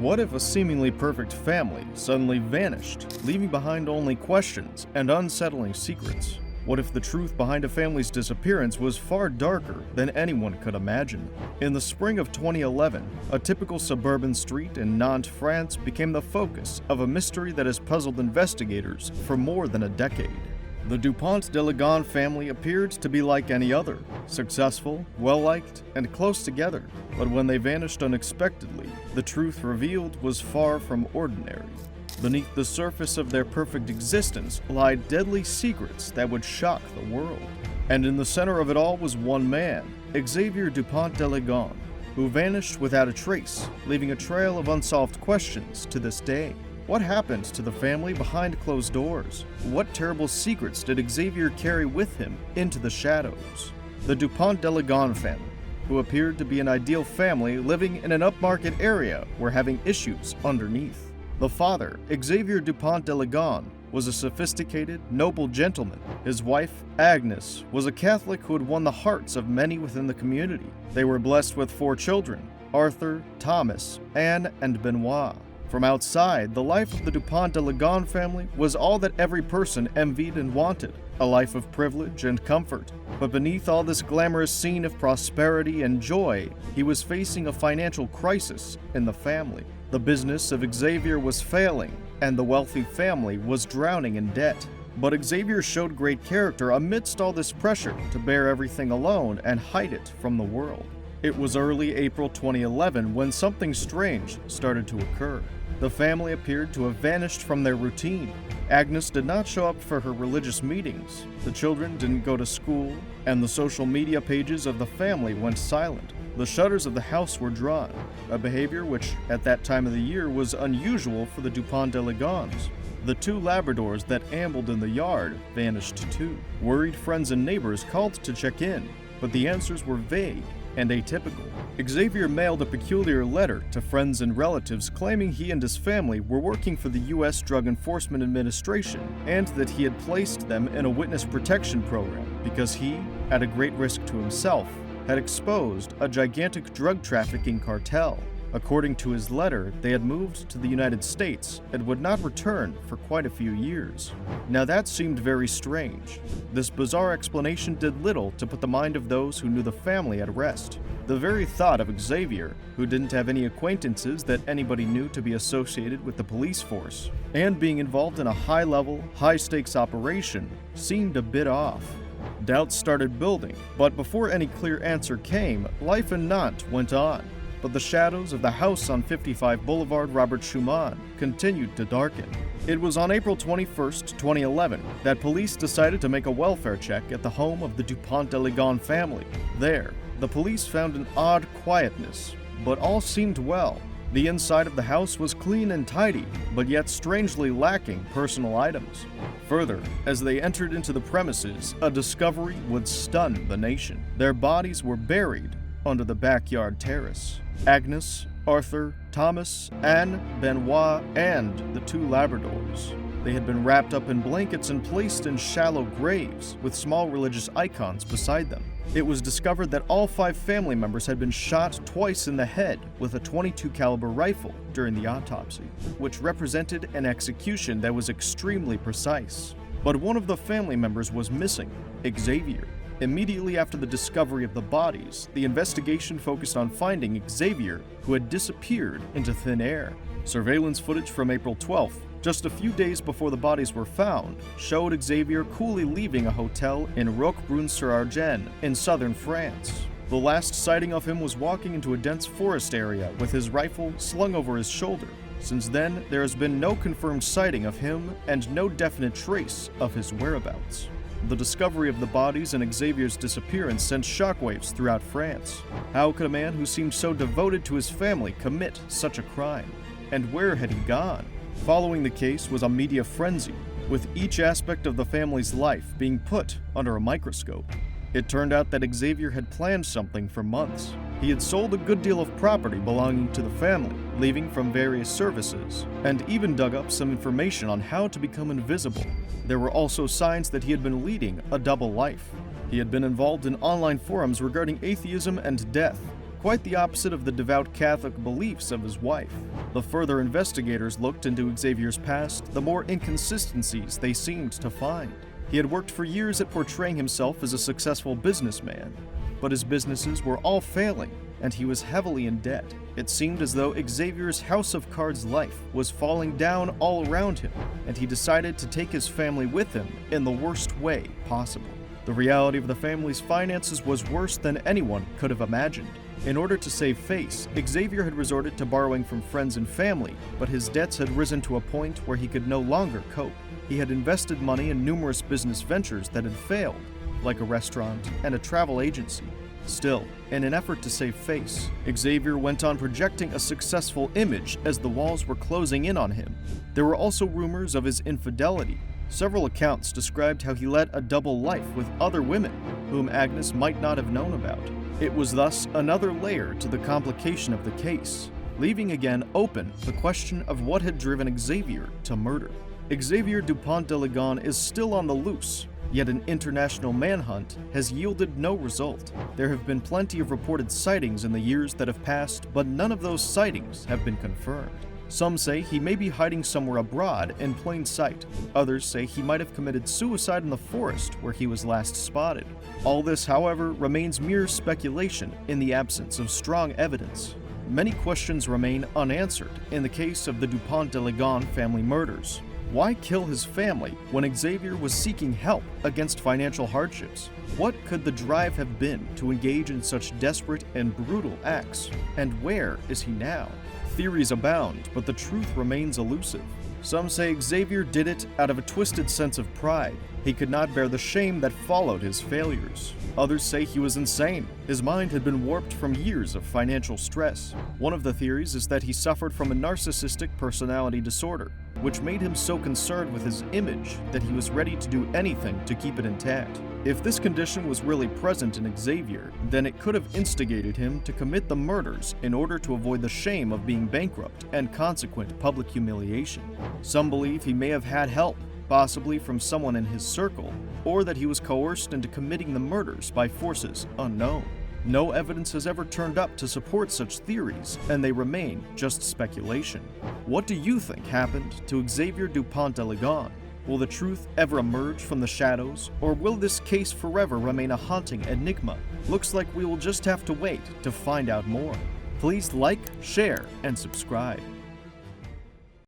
What if a seemingly perfect family suddenly vanished, leaving behind only questions and unsettling secrets? What if the truth behind a family's disappearance was far darker than anyone could imagine? In the spring of 2011, a typical suburban street in Nantes, France became the focus of a mystery that has puzzled investigators for more than a decade. The Dupont De Ligonne family appeared to be like any other, successful, well-liked, and close together. But when they vanished unexpectedly, the truth revealed was far from ordinary. Beneath the surface of their perfect existence lie deadly secrets that would shock the world. And in the center of it all was one man, Xavier Dupont de Ligonnès, who vanished without a trace, leaving a trail of unsolved questions to this day. What happened to the family behind closed doors? What terrible secrets did Xavier carry with him into the shadows? The Dupont De Ligonne family, who appeared to be an ideal family living in an upmarket area, were having issues underneath. The father, Xavier Dupont de Ligonne, was a sophisticated, noble gentleman. His wife, Agnès, was a Catholic who had won the hearts of many within the community. They were blessed with 4 children: Arthur, Thomas, Anne, and Benoit. From outside, the life of the Dupont de Ligonne family was all that every person envied and wanted, a life of privilege and comfort. But beneath all this glamorous scene of prosperity and joy, he was facing a financial crisis in the family. The business of Xavier was failing, and the wealthy family was drowning in debt. But Xavier showed great character amidst all this pressure to bear everything alone and hide it from the world. It was early April 2011 when something strange started to occur. The family appeared to have vanished from their routine. Agnès did not show up for her religious meetings, the children didn't go to school, and the social media pages of the family went silent. The shutters of the house were drawn, a behavior which, at that time of the year, was unusual for the Dupont de Ligonnes. The 2 Labradors that ambled in the yard vanished too. Worried friends and neighbors called to check in, but the answers were vague and atypical. Xavier mailed a peculiar letter to friends and relatives claiming he and his family were working for the U.S. Drug Enforcement Administration and that he had placed them in a witness protection program because he, at a great risk to himself, had exposed a gigantic drug trafficking cartel. According to his letter, they had moved to the United States and would not return for quite a few years. Now that seemed very strange. This bizarre explanation did little to put the mind of those who knew the family at rest. The very thought of Xavier, who didn't have any acquaintances that anybody knew to be associated with the police force, and being involved in a high-level, high-stakes operation, seemed a bit off. Doubts started building, but before any clear answer came, life in Nantes went on. But the shadows of the house on 55 Boulevard Robert Schumann continued to darken. It was on April 21, 2011, that police decided to make a welfare check at the home of the Dupont de Ligonne family. There, the police found an odd quietness, but all seemed well. The inside of the house was clean and tidy, but yet strangely lacking personal items. Further, as they entered into the premises, a discovery would stun the nation. Their bodies were buried under the backyard terrace. Agnès, Arthur, Thomas, Anne, Benoit, and the 2 Labradors. They had been wrapped up in blankets and placed in shallow graves with small religious icons beside them. It was discovered that all 5 family members had been shot twice in the head with a .22 caliber rifle during the autopsy, which represented an execution that was extremely precise. But one of the family members was missing, Xavier. Immediately after the discovery of the bodies, the investigation focused on finding Xavier, who had disappeared into thin air. Surveillance footage from April 12th, just a few days before the bodies were found, showed Xavier coolly leaving a hotel in Roquebrune-sur-Argens in southern France. The last sighting of him was walking into a dense forest area with his rifle slung over his shoulder. Since then, there has been no confirmed sighting of him and no definite trace of his whereabouts. The discovery of the bodies and Xavier's disappearance sent shockwaves throughout France. How could a man who seemed so devoted to his family commit such a crime? And where had he gone? Following the case was a media frenzy, with each aspect of the family's life being put under a microscope. It turned out that Xavier had planned something for months. He had sold a good deal of property belonging to the family, leaving from various services, and even dug up some information on how to become invisible. There were also signs that he had been leading a double life. He had been involved in online forums regarding atheism and death, quite the opposite of the devout Catholic beliefs of his wife. The further investigators looked into Xavier's past, the more inconsistencies they seemed to find. He had worked for years at portraying himself as a successful businessman, but his businesses were all failing, and he was heavily in debt. It seemed as though Xavier's house of cards life was falling down all around him, and he decided to take his family with him in the worst way possible. The reality of the family's finances was worse than anyone could have imagined. In order to save face, Xavier had resorted to borrowing from friends and family, but his debts had risen to a point where he could no longer cope. He had invested money in numerous business ventures that had failed, like a restaurant and a travel agency. Still, in an effort to save face, Xavier went on projecting a successful image as the walls were closing in on him. There were also rumors of his infidelity. Several accounts described how he led a double life with other women, whom Agnès might not have known about. It was thus another layer to the complication of the case, leaving again open the question of what had driven Xavier to murder. Xavier Dupont De Ligonne is still on the loose, yet an international manhunt has yielded no result. There have been plenty of reported sightings in the years that have passed, but none of those sightings have been confirmed. Some say he may be hiding somewhere abroad in plain sight. Others say he might have committed suicide in the forest where he was last spotted. All this, however, remains mere speculation in the absence of strong evidence. Many questions remain unanswered in the case of the Dupont De Ligonne family murders. Why kill his family when Xavier was seeking help against financial hardships? What could the drive have been to engage in such desperate and brutal acts? And where is he now? Theories abound, but the truth remains elusive. Some say Xavier did it out of a twisted sense of pride. He could not bear the shame that followed his failures. Others say he was insane. His mind had been warped from years of financial stress. One of the theories is that he suffered from a narcissistic personality disorder, which made him so concerned with his image that he was ready to do anything to keep it intact. If this condition was really present in Xavier, then it could have instigated him to commit the murders in order to avoid the shame of being bankrupt and consequent public humiliation. Some believe he may have had help, possibly from someone in his circle, or that he was coerced into committing the murders by forces unknown. No evidence has ever turned up to support such theories, and they remain just speculation. What do you think happened to Xavier Dupont de Ligonnès? Will the truth ever emerge from the shadows, or will this case forever remain a haunting enigma? Looks like we will just have to wait to find out more. Please like, share, and subscribe.